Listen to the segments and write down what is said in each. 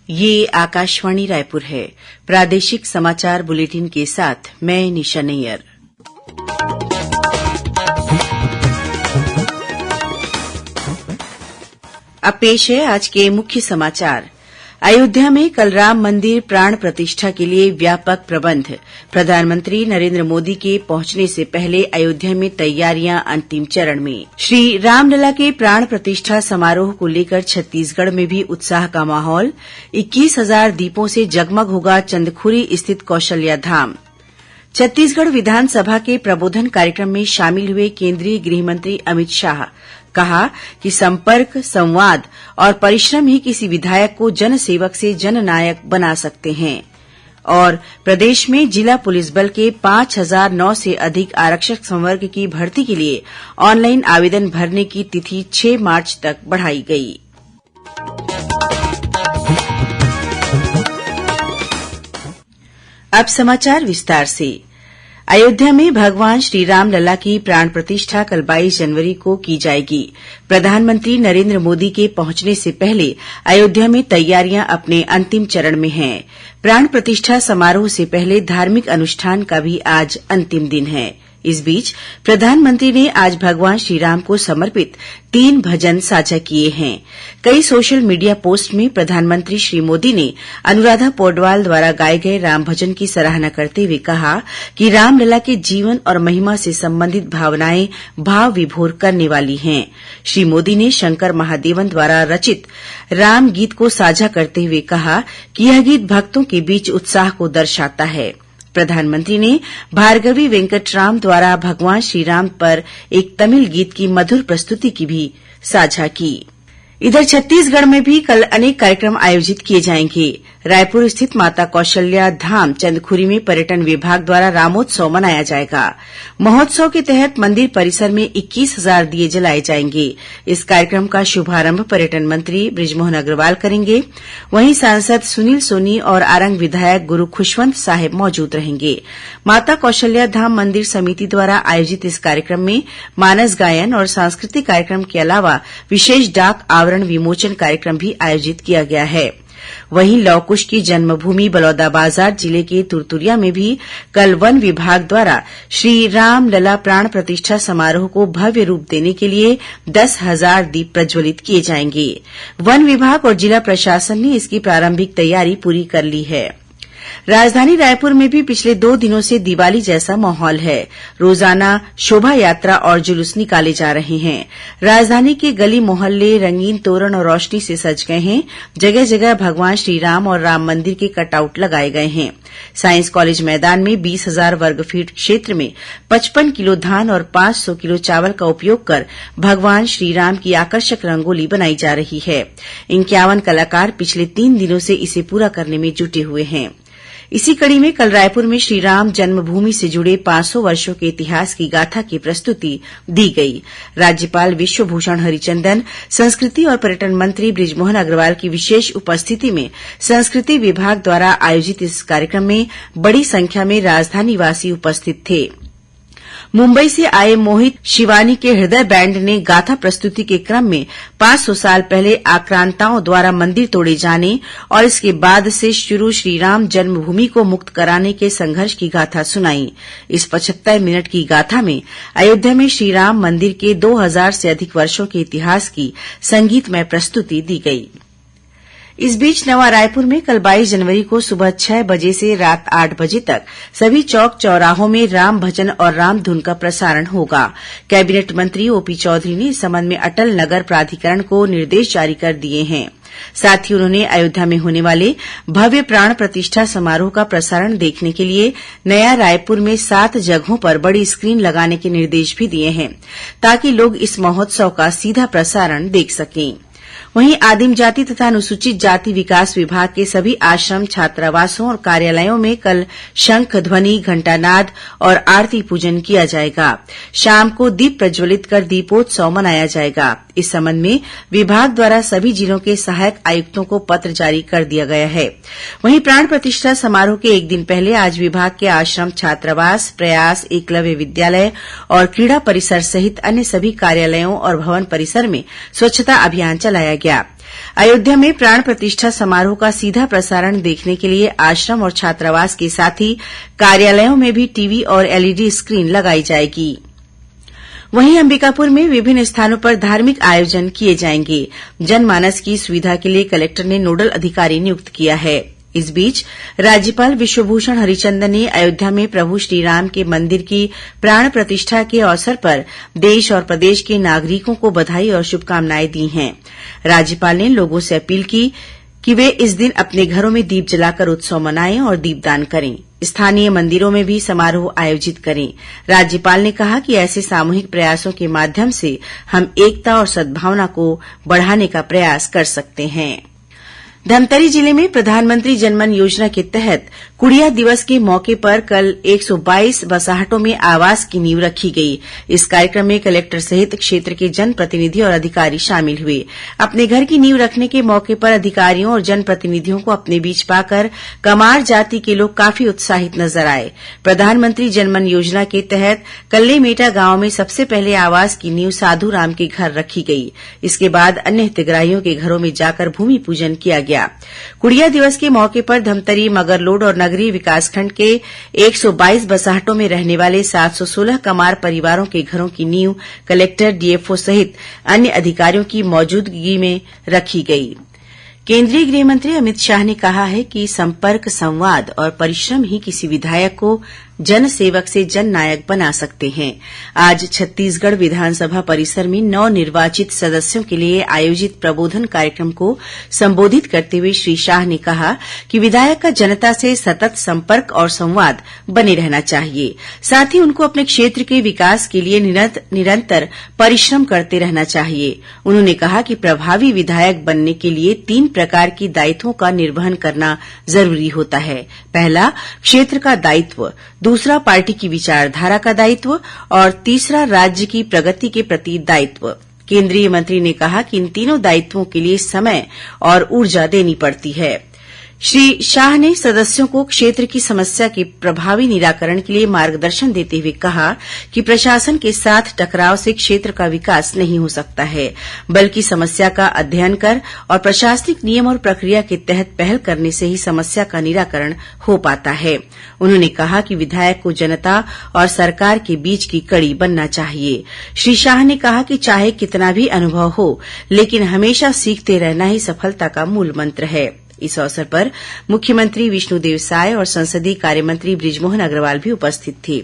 ये आकाशवाणी रायपुर है। प्रादेशिक समाचार बुलेटिन के साथ मैं निशा नैयर। अब पेश है आज के मुख्य समाचार। अयोध्या में कल राम मंदिर प्राण प्रतिष्ठा के लिए व्यापक प्रबंध। प्रधानमंत्री नरेंद्र मोदी के पहुंचने से पहले अयोध्या में तैयारियां अंतिम चरण में। श्री रामलला के प्राण प्रतिष्ठा समारोह को लेकर छत्तीसगढ़ में भी उत्साह का माहौल। 21,000 दीपों से जगमग होगा चंदखुरी स्थित कौशल्या धाम। छत्तीसगढ़ विधानसभा के प्रबोधन कार्यक्रम में शामिल हुए केंद्रीय गृहमंत्री अमित शाह कहा कि संपर्क, संवाद और परिश्रम ही किसी विधायक को जनसेवक से जननायक बना सकते हैं। और प्रदेश में जिला पुलिस बल के 5,009 से अधिक आरक्षक संवर्ग की भर्ती के लिए ऑनलाइन आवेदन भरने की तिथि 6 मार्च तक बढ़ाई गई। अब समाचार विस्तार से। अयोध्या में भगवान श्री राम लला की प्राण प्रतिष्ठा कल 22 जनवरी को की जाएगी। प्रधानमंत्री नरेंद्र मोदी के पहुंचने से पहले अयोध्या में तैयारियां अपने अंतिम चरण में हैं। प्राण प्रतिष्ठा समारोह से पहले धार्मिक अनुष्ठान का भी आज अंतिम दिन है। इस बीच प्रधानमंत्री ने आज भगवान श्रीराम को समर्पित 3 भजन साझा किए हैं। कई सोशल मीडिया पोस्ट में प्रधानमंत्री श्री मोदी ने अनुराधा पौडवाल द्वारा गाए गए राम भजन की सराहना करते हुए कहा कि रामलला के जीवन और महिमा से संबंधित भावनाएं भाव विभोर करने वाली हैं। श्री मोदी ने शंकर महादेवन द्वारा रचित राम गीत को साझा करते हुए कहा कि यह गीत भक्तों के बीच उत्साह को दर्शाता है। प्रधानमंत्री ने भार्गवी वेंकटराम द्वारा भगवान श्रीराम पर एक तमिल गीत की मधुर प्रस्तुति की भी साझा की। इधर छत्तीसगढ़ में भी कल अनेक कार्यक्रम आयोजित किए जाएंगे। रायपुर स्थित माता कौशल्या धाम चंदखुरी में पर्यटन विभाग द्वारा रामोत्सव मनाया जाएगा। महोत्सव के तहत मंदिर परिसर में 21,000 दिए जलाए जाएंगे। इस कार्यक्रम का शुभारंभ पर्यटन मंत्री बृजमोहन अग्रवाल करेंगे। वहीं सांसद सुनील सोनी और आरंग विधायक गुरु खुशवंत साहेब मौजूद रहेंगे। माता कौशल्या धाम मंदिर समिति द्वारा आयोजित इस कार्यक्रम में मानस गायन और सांस्कृतिक कार्यक्रम के अलावा विशेष डाक आवरण विमोचन कार्यक्रम भी आयोजित किया गया है। वहीं लौकुश की जन्मभूमि बलौदाबाजार जिले के तुरतुरिया में भी कल वन विभाग द्वारा श्री राम लला प्राण प्रतिष्ठा समारोह को भव्य रूप देने के लिए 10,000 दीप प्रज्वलित किए जाएंगे। वन विभाग और जिला प्रशासन ने इसकी प्रारंभिक तैयारी पूरी कर ली है। राजधानी रायपुर में भी पिछले 2 दिनों से दिवाली जैसा माहौल है। रोजाना शोभा यात्रा और जुलूस निकाले जा रहे हैं। राजधानी के गली मोहल्ले रंगीन तोरण और रोशनी से सज गए हैं। जगह जगह भगवान श्रीराम और राम मंदिर के कटआउट लगाए गए हैं। साइंस कॉलेज मैदान में 20,000 वर्ग फीट क्षेत्र में 55 किलो धान और 500 किलो चावल का उपयोग कर भगवान श्रीराम की आकर्षक रंगोली बनाई जा रही है। 51 कलाकार पिछले 3 दिनों से इसे पूरा करने में जुटे हुए हैं। इसी कड़ी में कल रायपुर में श्रीराम जन्मभूमि से जुड़े 500 वर्षों के इतिहास की गाथा की प्रस्तुति दी गई। राज्यपाल विश्वभूषण हरिचंदन, संस्कृति और पर्यटन मंत्री बृजमोहन अग्रवाल की विशेष उपस्थिति में संस्कृति विभाग द्वारा आयोजित इस कार्यक्रम में बड़ी संख्या में राजधानीवासी उपस्थित थे। मुंबई से आए मोहित शिवानी के हृदय बैंड ने गाथा प्रस्तुति के क्रम में 500 साल पहले आक्रांताओं द्वारा मंदिर तोड़े जाने और इसके बाद से शुरू श्रीराम जन्मभूमि को मुक्त कराने के संघर्ष की गाथा सुनाई। इस 75 मिनट की गाथा में अयोध्या में श्रीराम मंदिर के 2000 से अधिक वर्षों के इतिहास की संगीतमय प्रस्तुति दी गई। इस बीच नवा रायपुर में कल 22 जनवरी को सुबह 6 बजे से रात 8 बजे तक सभी चौक चौराहों में राम भजन और राम धुन का प्रसारण होगा। कैबिनेट मंत्री ओपी चौधरी ने इस संबंध में अटल नगर प्राधिकरण को निर्देश जारी कर दिए हैं। साथ ही उन्होंने अयोध्या में होने वाले भव्य प्राण प्रतिष्ठा समारोह का प्रसारण देखने के लिए नया रायपुर में 7 जगहों पर बड़ी स्क्रीन लगाने के निर्देश भी दिए हैं, ताकि लोग इस महोत्सव का सीधा प्रसारण देख सकें। वहीं आदिम जाति तथा अनुसूचित जाति विकास विभाग के सभी आश्रम, छात्रावासों और कार्यालयों में कल शंख ध्वनि, घंटानाद और आरती पूजन किया जाएगा। शाम को दीप प्रज्वलित कर दीपोत्सव मनाया जाएगा। इस संबंध में विभाग द्वारा सभी जिलों के सहायक आयुक्तों को पत्र जारी कर दिया गया है। वहीं प्राण प्रतिष्ठा समारोह के एक दिन पहले आज विभाग के आश्रम, छात्रावास, प्रयास, एकलव्य विद्यालय और क्रीड़ा परिसर सहित अन्य सभी कार्यालयों और भवन परिसर में स्वच्छता अभियान चलाया गया। अयोध्या में प्राण प्रतिष्ठा समारोह का सीधा प्रसारण देखने के लिए आश्रम और छात्रावास के साथ ही कार्यालयों में भी टीवी और एलईडी स्क्रीन लगाई जाएगी। वहीं अंबिकापुर में विभिन्न स्थानों पर धार्मिक आयोजन किए जाएंगे। जनमानस की सुविधा के लिए कलेक्टर ने नोडल अधिकारी नियुक्त किया है। इस बीच राज्यपाल विश्वभूषण हरिचंदन ने अयोध्या में प्रभु श्रीराम के मंदिर की प्राण प्रतिष्ठा के अवसर पर देश और प्रदेश के नागरिकों को बधाई और शुभकामनाएं दी हैं। राज्यपाल ने लोगों से अपील की कि वे इस दिन अपने घरों में दीप जलाकर उत्सव मनाएं और दीपदान करें। स्थानीय मंदिरों में भी समारोह आयोजित करें। राज्यपाल ने कहा कि ऐसे सामूहिक प्रयासों के माध्यम से हम एकता और सद्भावना को बढ़ाने का प्रयास कर सकते हैं। धमतरी जिले में प्रधानमंत्री जनमन योजना के तहत कुड़िया दिवस के मौके पर कल 122 बसाहटों में आवास की नींव रखी गई। इस कार्यक्रम में कलेक्टर सहित क्षेत्र के जनप्रतिनिधि और अधिकारी शामिल हुए। अपने घर की नींव रखने के मौके पर अधिकारियों और जनप्रतिनिधियों को अपने बीच पाकर कमार जाति के लोग काफी उत्साहित नजर आए। प्रधानमंत्री जनमन योजना के तहत कल्लेमेटा गांव में सबसे पहले आवास की नींव साधु राम के घर रखी गई। इसके बाद अन्य हितग्राहियों के घरों में जाकर भूमि पूजन किया गया। कुड़िया दिवस के मौके पर धमतरी, मगरलोड और नगरीय विकासखंड के 122 बसाहटों में रहने वाले 716 कमार परिवारों के घरों की नींव कलेक्टर, डीएफओ सहित अन्य अधिकारियों की मौजूदगी में रखी गई। केंद्रीय गृह मंत्री अमित शाह ने कहा है कि संपर्क, संवाद और परिश्रम ही किसी विधायक को जनसेवक से जननायक बना सकते हैं। आज छत्तीसगढ़ विधानसभा परिसर में नवनिर्वाचित सदस्यों के लिए आयोजित प्रबोधन कार्यक्रम को संबोधित करते हुए श्री शाह ने कहा कि विधायक का जनता से सतत संपर्क और संवाद बने रहना चाहिए। साथ ही उनको अपने क्षेत्र के विकास के लिए निरंतर परिश्रम करते रहना चाहिए। उन्होंने कहा कि प्रभावी विधायक बनने के लिए 3 प्रकार की दायित्वों का निर्वहन करना जरूरी होता है। पहला, क्षेत्र का दायित्व, दूसरा, पार्टी की विचारधारा का दायित्व और तीसरा, राज्य की प्रगति के प्रति दायित्व। केंद्रीय मंत्री ने कहा कि इन तीनों दायित्वों के लिए समय और ऊर्जा देनी पड़ती है। श्री शाह ने सदस्यों को क्षेत्र की समस्या के प्रभावी निराकरण के लिए मार्गदर्शन देते हुए कहा कि प्रशासन के साथ टकराव से क्षेत्र का विकास नहीं हो सकता है, बल्कि समस्या का अध्ययन कर और प्रशासनिक नियम और प्रक्रिया के तहत पहल करने से ही समस्या का निराकरण हो पाता है। उन्होंने कहा कि विधायक को जनता और सरकार के बीच की कड़ी बनना चाहिए। श्री शाह ने कहा कि चाहे कितना भी अनुभव हो, लेकिन हमेशा सीखते रहना ही सफलता का मूल मंत्र है। इस अवसर पर मुख्यमंत्री विष्णुदेव साय और संसदीय कार्यमंत्री बृजमोहन अग्रवाल भी उपस्थित थे।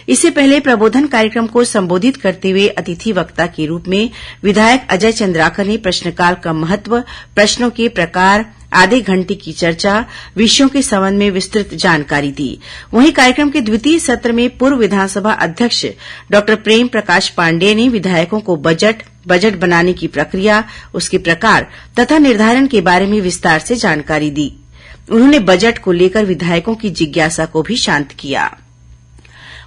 इससे पहले प्रबोधन कार्यक्रम को संबोधित करते हुए अतिथि वक्ता के रूप में विधायक अजय चंद्राकर ने प्रश्नकाल का महत्व, प्रश्नों के प्रकार, आधे घंटे की चर्चा, विषयों के संबंध में विस्तृत जानकारी दी। वहीं कार्यक्रम के द्वितीय सत्र में पूर्व विधानसभा अध्यक्ष डॉ प्रेम प्रकाश पांडेय ने विधायकों को बजट बनाने की प्रक्रिया, उसके प्रकार तथा निर्धारण के बारे में विस्तार से जानकारी दी। उन्होंने बजट को लेकर विधायकों की जिज्ञासा को भी शांत किया।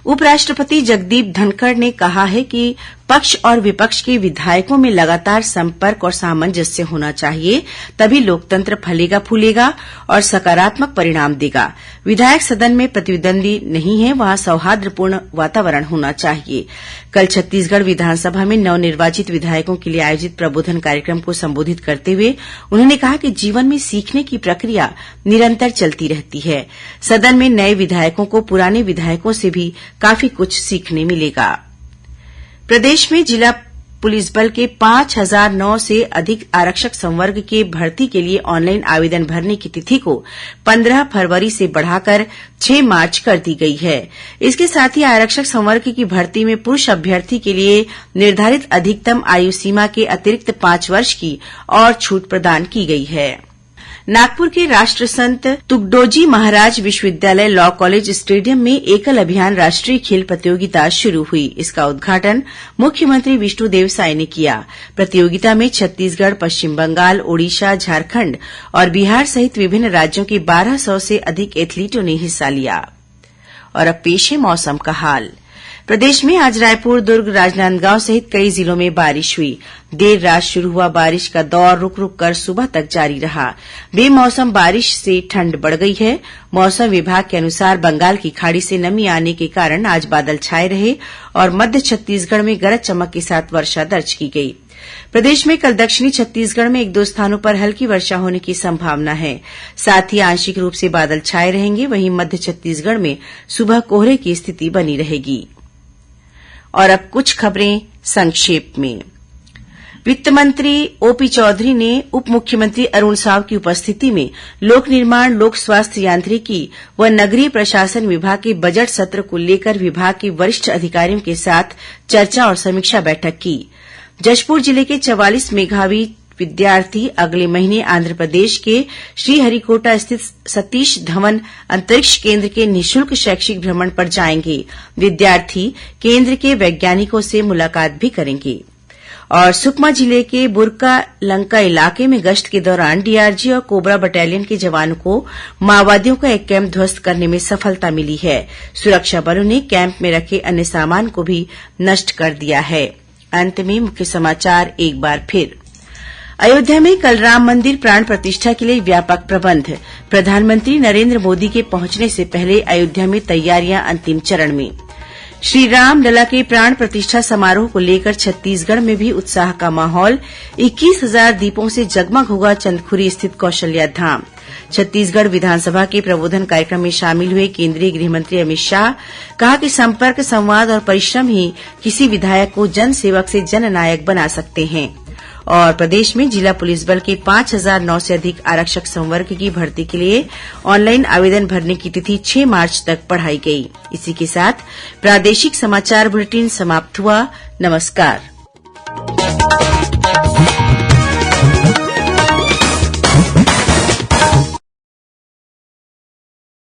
उपराष्ट्रपति जगदीप धनखड़ ने कहा है कि पक्ष और विपक्ष के विधायकों में लगातार संपर्क और सामंजस्य होना चाहिए, तभी लोकतंत्र फलेगा फूलेगा और सकारात्मक परिणाम देगा। विधायक सदन में प्रतिद्वंदी नहीं है, वहां सौहार्दपूर्ण वातावरण होना चाहिए। कल छत्तीसगढ़ विधानसभा में नवनिर्वाचित विधायकों के लिए आयोजित प्रबोधन कार्यक्रम को संबोधित करते हुए उन्होंने कहा कि जीवन में सीखने की प्रक्रिया निरंतर चलती रहती है। सदन में नए विधायकों को पुराने विधायकों से भी काफी कुछ सीखने मिलेगा। प्रदेश में जिला पुलिस बल के 5,009 से अधिक आरक्षक संवर्ग के भर्ती के लिए ऑनलाइन आवेदन भरने की तिथि को 15 फरवरी से बढ़ाकर 6 मार्च कर दी गई है। इसके साथ ही आरक्षक संवर्ग की भर्ती में पुरुष अभ्यर्थी के लिए निर्धारित अधिकतम आयु सीमा के अतिरिक्त 5 वर्ष की और छूट प्रदान की गई है। नागपुर के राष्ट्रसंत तुकडोजी महाराज विश्वविद्यालय लॉ कॉलेज स्टेडियम में एकल अभियान राष्ट्रीय खेल प्रतियोगिता शुरू हुई। इसका उद्घाटन मुख्यमंत्री विष्णुदेव साय ने किया। प्रतियोगिता में छत्तीसगढ़, पश्चिम बंगाल, ओडिशा, झारखंड और बिहार सहित विभिन्न राज्यों के 1200 से अधिक एथलीटों ने हिस्सा लिया। और अब पेश है मौसम का हाल। प्रदेश में आज रायपुर, दुर्ग, राजनांदगांव सहित कई जिलों में बारिश हुई। देर रात शुरू हुआ बारिश का दौर रुक रुक कर सुबह तक जारी रहा। बेमौसम बारिश से ठंड बढ़ गई है। मौसम विभाग के अनुसार बंगाल की खाड़ी से नमी आने के कारण आज बादल छाए रहे और मध्य छत्तीसगढ़ में गरज चमक के साथ वर्षा दर्ज की गई। प्रदेश में कल दक्षिणी छत्तीसगढ़ में 1-2 स्थानों पर हल्की वर्षा होने की संभावना है। साथ ही आंशिक रूप से बादल छाए रहेंगे। वहीं मध्य छत्तीसगढ़ में सुबह कोहरे की स्थिति बनी रहेगी। और अब कुछ खबरें संक्षेप में। वित्त मंत्री ओपी चौधरी ने उप मुख्यमंत्री अरुण साव की उपस्थिति में लोक निर्माण, लोक स्वास्थ्य यांत्रिकी व नगरीय प्रशासन विभाग के बजट सत्र को लेकर विभाग के वरिष्ठ अधिकारियों के साथ चर्चा और समीक्षा बैठक की। जशपुर जिले के 44 मेधावी विद्यार्थी अगले महीने आंध्रप्रदेश के श्रीहरिकोटा स्थित सतीश धवन अंतरिक्ष केंद्र के निःशुल्क शैक्षिक भ्रमण पर जाएंगे। विद्यार्थी केंद्र के वैज्ञानिकों से मुलाकात भी करेंगे। और सुकमा जिले के बुरका लंका इलाके में गश्त के दौरान डीआरजी और कोबरा बटालियन के जवानों को माओवादियों का एक कैंप ध्वस्त करने में सफलता मिली है। सुरक्षा बलों ने कैंप में रखे अन्य सामान को भी नष्ट कर दिया है। अंत में मुख्य समाचार एक बार फिर। अयोध्या में कल राम मंदिर प्राण प्रतिष्ठा के लिए व्यापक प्रबंध। प्रधानमंत्री नरेंद्र मोदी के पहुंचने से पहले अयोध्या में तैयारियां अंतिम चरण में। श्री राम लला के प्राण प्रतिष्ठा समारोह को लेकर छत्तीसगढ़ में भी उत्साह का माहौल। 21,000 दीपों से जगमग होगा चंदखुरी स्थित कौशल्या धाम। छत्तीसगढ़ विधानसभा के प्रबोधन कार्यक्रम में शामिल हुए केंद्रीय गृहमंत्री अमित शाह कहा कि संपर्क, संवाद और परिश्रम ही किसी विधायक को जनसेवक से जननायक बना सकते हैं। और प्रदेश में जिला पुलिस बल के 5,009 से अधिक आरक्षक संवर्ग की भर्ती के लिए ऑनलाइन आवेदन भरने की तिथि 6 मार्च तक बढ़ाई गई। इसी के साथ प्रादेशिक समाचार बुलेटिन समाप्त हुआ। नमस्कार।